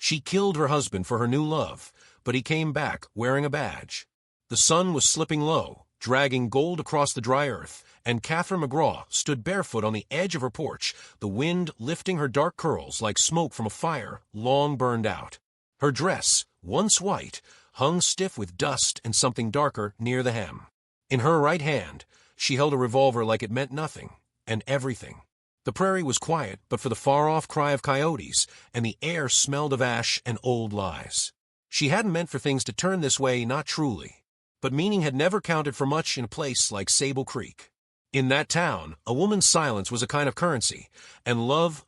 She killed her husband for her new love, but he came back wearing a badge. The sun was slipping low, dragging gold across the dry earth, and Catherine McGraw stood barefoot on the edge of her porch, the wind lifting her dark curls like smoke from a fire long burned out. Her dress, once white, hung stiff with dust and something darker near the hem. In her right hand, she held a revolver like it meant nothing, and everything. The prairie was quiet but for the far-off cry of coyotes, and the air smelled of ash and old lies. She hadn't meant for things to turn this way, not truly. But meaning had never counted for much in a place like Sable Creek. In that town, a woman's silence was a kind of currency, and love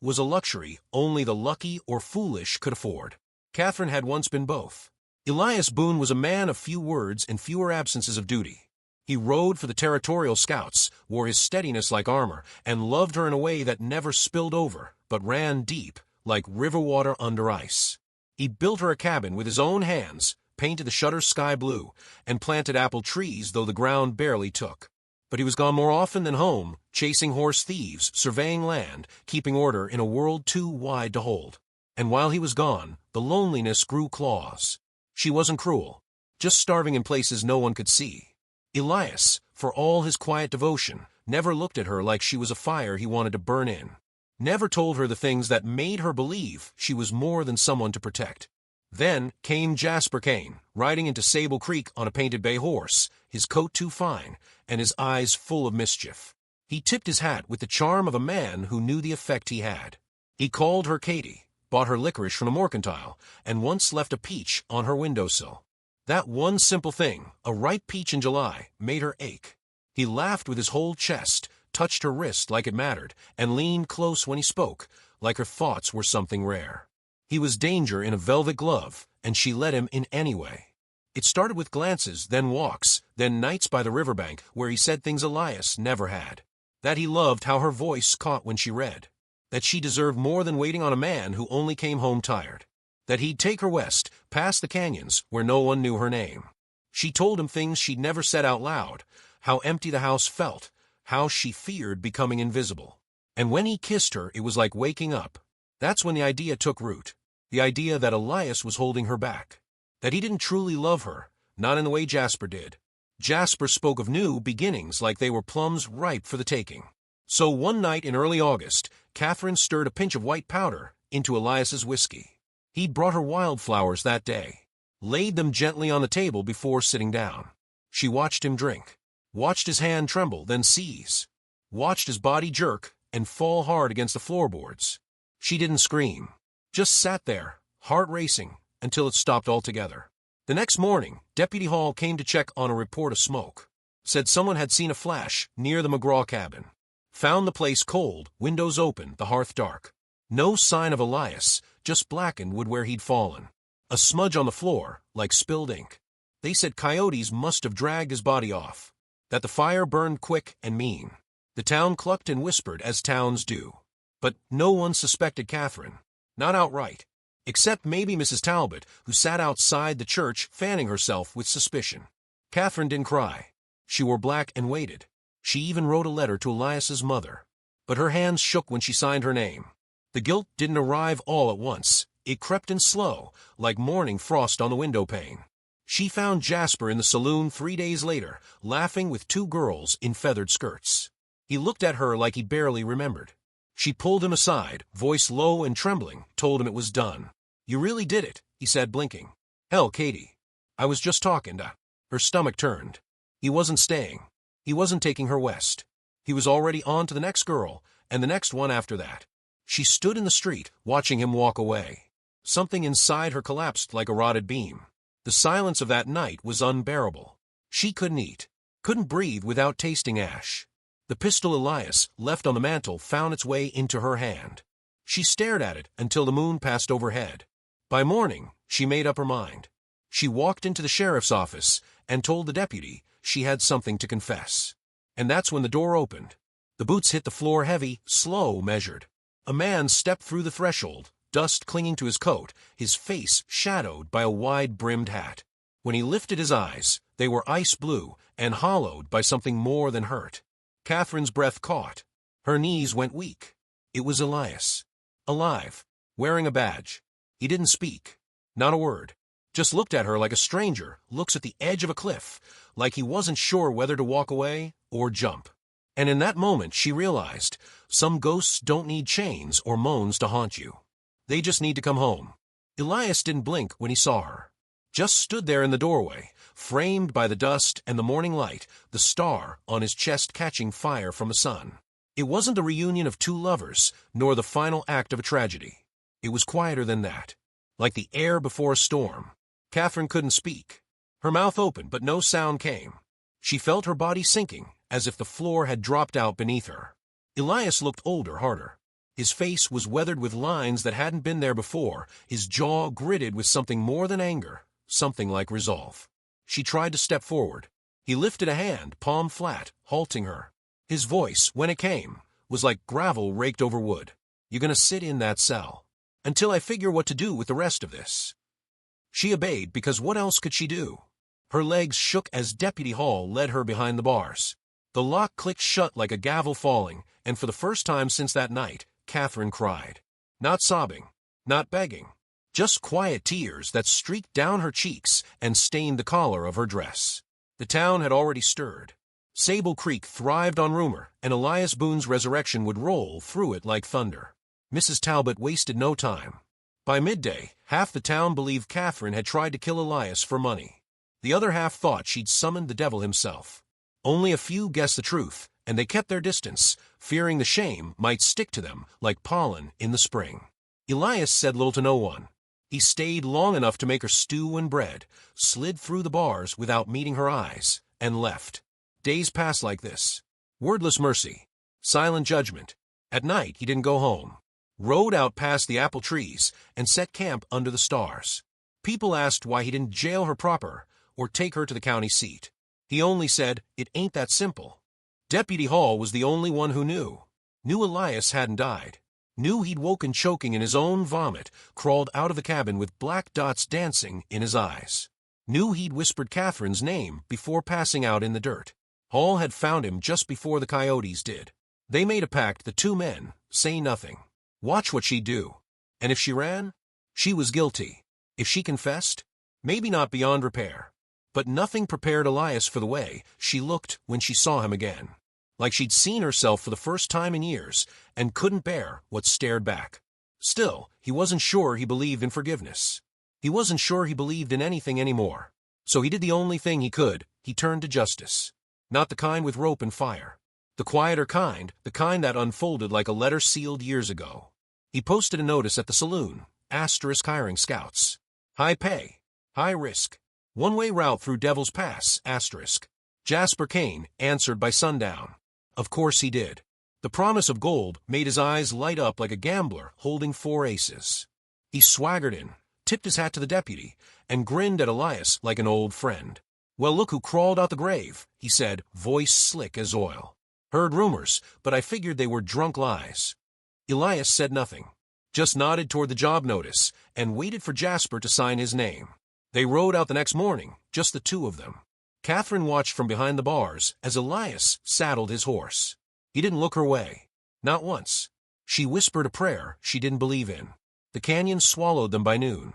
was a luxury only the lucky or foolish could afford. Katherine had once been both. Elias Boone was a man of few words and fewer absences of duty. He rode for the territorial scouts, wore his steadiness like armor, and loved her in a way that never spilled over, but ran deep, like river water under ice. He built her a cabin with his own hands, painted the shutters sky blue, and planted apple trees though the ground barely took. But he was gone more often than home, chasing horse thieves, surveying land, keeping order in a world too wide to hold. And while he was gone, the loneliness grew claws. She wasn't cruel, just starving in places no one could see. Elias, for all his quiet devotion, never looked at her like she was a fire he wanted to burn in. Never told her the things that made her believe she was more than someone to protect. Then came Jasper Kane, riding into Sable Creek on a painted bay horse, his coat too fine, and his eyes full of mischief. He tipped his hat with the charm of a man who knew the effect he had. He called her Katie, bought her licorice from the mercantile, and once left a peach on her windowsill. That one simple thing, a ripe peach in July, made her ache. He laughed with his whole chest, touched her wrist like it mattered, and leaned close when he spoke, like her thoughts were something rare. He was danger in a velvet glove, and she let him in anyway. It started with glances, then walks, then nights by the riverbank where he said things Elias never had. That he loved how her voice caught when she read. That she deserved more than waiting on a man who only came home tired. That he'd take her west, past the canyons where no one knew her name. She told him things she'd never said out loud, how empty the house felt, how she feared becoming invisible. And when he kissed her, it was like waking up. That's when the idea took root. The idea that Elias was holding her back. That he didn't truly love her, not in the way Jasper did. Jasper spoke of new beginnings like they were plums ripe for the taking. So one night in early August, Katherine stirred a pinch of white powder into Elias's whiskey. He'd brought her wildflowers that day, laid them gently on the table before sitting down. She watched him drink, watched his hand tremble, then seize, watched his body jerk and fall hard against the floorboards. She didn't scream, just sat there, heart racing, until it stopped altogether. The next morning, Deputy Hall came to check on a report of smoke. Said someone had seen a flash near the McGraw cabin. Found the place cold, windows open, the hearth dark. No sign of Elias, just blackened wood where he'd fallen. A smudge on the floor, like spilled ink. They said coyotes must have dragged his body off. That the fire burned quick and mean. The town clucked and whispered as towns do. But no one suspected Katherine. Not outright. Except maybe Mrs. Talbot, who sat outside the church fanning herself with suspicion. Katherine didn't cry. She wore black and waited. She even wrote a letter to Elias's mother. But her hands shook when she signed her name. The guilt didn't arrive all at once. It crept in slow, like morning frost on the window pane. She found Jasper in the saloon 3 days later, laughing with 2 girls in feathered skirts. He looked at her like he barely remembered. She pulled him aside, voice low and trembling, told him it was done. "You really did it," he said, blinking. "Hell, Katie. I was just talking to..." Her stomach turned. He wasn't staying. He wasn't taking her west. He was already on to the next girl, and the next one after that. She stood in the street, watching him walk away. Something inside her collapsed like a rotted beam. The silence of that night was unbearable. She couldn't eat, couldn't breathe without tasting ash. The pistol Elias left on the mantel found its way into her hand. She stared at it until the moon passed overhead. By morning, she made up her mind. She walked into the sheriff's office and told the deputy she had something to confess. And that's when the door opened. The boots hit the floor heavy, slow, measured. A man stepped through the threshold, dust clinging to his coat, his face shadowed by a wide-brimmed hat. When he lifted his eyes, they were ice blue and hollowed by something more than hurt. Katherine's breath caught. Her knees went weak. It was Elias. Alive, wearing a badge. He didn't speak. Not a word. Just looked at her like a stranger looks at the edge of a cliff, like he wasn't sure whether to walk away or jump. And in that moment she realized, some ghosts don't need chains or moans to haunt you. They just need to come home. Elias didn't blink when he saw her. Just stood there in the doorway, framed by the dust and the morning light, the star on his chest catching fire from the sun. It wasn't the reunion of two lovers, nor the final act of a tragedy. It was quieter than that. Like the air before a storm. Katherine couldn't speak. Her mouth opened, but no sound came. She felt her body sinking, as if the floor had dropped out beneath her. Elias looked older, harder. His face was weathered with lines that hadn't been there before, his jaw gritted with something more than anger, something like resolve. She tried to step forward. He lifted a hand, palm flat, halting her. His voice, when it came, was like gravel raked over wood. "You're gonna sit in that cell. Until I figure what to do with the rest of this." She obeyed because what else could she do? Her legs shook as Deputy Hall led her behind the bars. The lock clicked shut like a gavel falling, and for the first time since that night, Katherine cried. Not sobbing, not begging, just quiet tears that streaked down her cheeks and stained the collar of her dress. The town had already stirred. Sable Creek thrived on rumor, and Elias Boone's resurrection would roll through it like thunder. Mrs. Talbot wasted no time. By midday, half the town believed Katherine had tried to kill Elias for money. The other half thought she'd summoned the devil himself. Only a few guessed the truth, and they kept their distance, fearing the shame might stick to them like pollen in the spring. Elias said little to no one. He stayed long enough to make her stew and bread, slid through the bars without meeting her eyes, and left. Days passed like this. Wordless mercy. Silent judgment. At night, he didn't go home. Rode out past the apple trees and set camp under the stars. People asked why he didn't jail her proper or take her to the county seat. He only said, "It ain't that simple." Deputy Hall was the only one who knew. Knew Elias hadn't died. Knew he'd woken choking in his own vomit, crawled out of the cabin with black dots dancing in his eyes. Knew he'd whispered Katherine's name before passing out in the dirt. Hall had found him just before the coyotes did. They made a pact, the two men, say nothing. Watch what she'd do. And if she ran, she was guilty. If she confessed, maybe not beyond repair. But nothing prepared Elias for the way she looked when she saw him again. Like she'd seen herself for the first time in years and couldn't bear what stared back. Still, he wasn't sure he believed in forgiveness. He wasn't sure he believed in anything anymore. So he did the only thing he could. He turned to justice. Not the kind with rope and fire. The quieter kind, the kind that unfolded like a letter sealed years ago. He posted a notice at the saloon, asterisk hiring scouts. High pay, high risk. One-way route through Devil's Pass, asterisk. Jasper Kane answered by sundown. Of course he did. The promise of gold made his eyes light up like a gambler holding 4 aces. He swaggered in, tipped his hat to the deputy, and grinned at Elias like an old friend. "Well, look who crawled out the grave," he said, voice slick as oil. "Heard rumors, but I figured they were drunk lies." Elias said nothing, just nodded toward the job notice and waited for Jasper to sign his name. They rode out the next morning, just the two of them. Katherine watched from behind the bars as Elias saddled his horse. He didn't look her way. Not once. She whispered a prayer she didn't believe in. The canyon swallowed them by noon.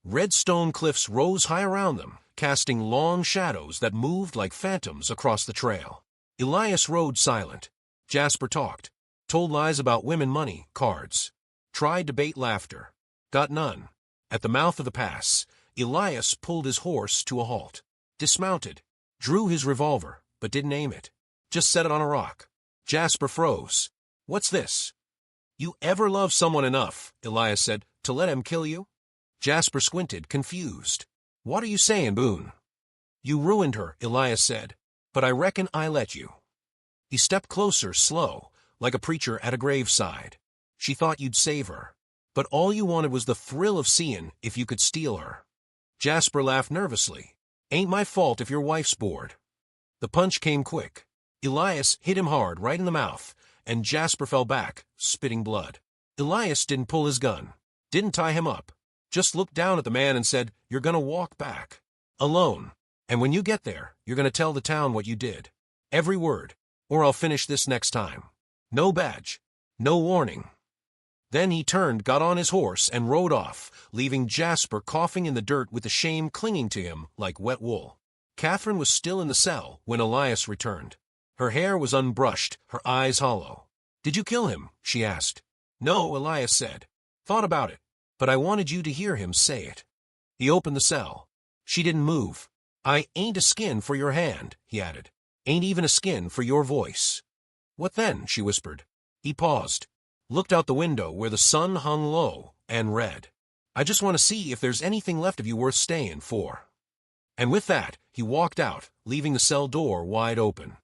Red stone cliffs rose high around them, casting long shadows that moved like phantoms across the trail. Elias rode silent. Jasper talked. Told lies about women, money, cards. Tried to bait laughter. Got none. At the mouth of the pass, Elias pulled his horse to a halt. Dismounted. Drew his revolver, but didn't aim it. Just set it on a rock. Jasper froze. "What's this?" "You ever love someone enough," Elias said, "to let him kill you?" Jasper squinted, confused. "What are you saying, Boone?" "You ruined her," Elias said, "but I reckon I let you." He stepped closer, slow, like a preacher at a graveside. "She thought you'd save her, but all you wanted was the thrill of seeing if you could steal her." Jasper laughed nervously. "Ain't my fault if your wife's bored." The punch came quick. Elias hit him hard right in the mouth, and Jasper fell back, spitting blood. Elias didn't pull his gun, didn't tie him up, just looked down at the man and said, "You're gonna walk back. Alone. And when you get there, you're gonna tell the town what you did. Every word, or I'll finish this next time. No badge. No warning." Then he turned, got on his horse, and rode off, leaving Jasper coughing in the dirt with the shame clinging to him like wet wool. Katherine was still in the cell when Elias returned. Her hair was unbrushed, her eyes hollow. "Did you kill him?" she asked. "No," Elias said. "Thought about it, but I wanted you to hear him say it." He opened the cell. She didn't move. "I ain't a skin for your hand," he added. "Ain't even a skin for your voice." "What then?" she whispered. He paused, looked out the window where the sun hung low, and read, "I just want to see if there's anything left of you worth staying for." And with that, he walked out, leaving the cell door wide open.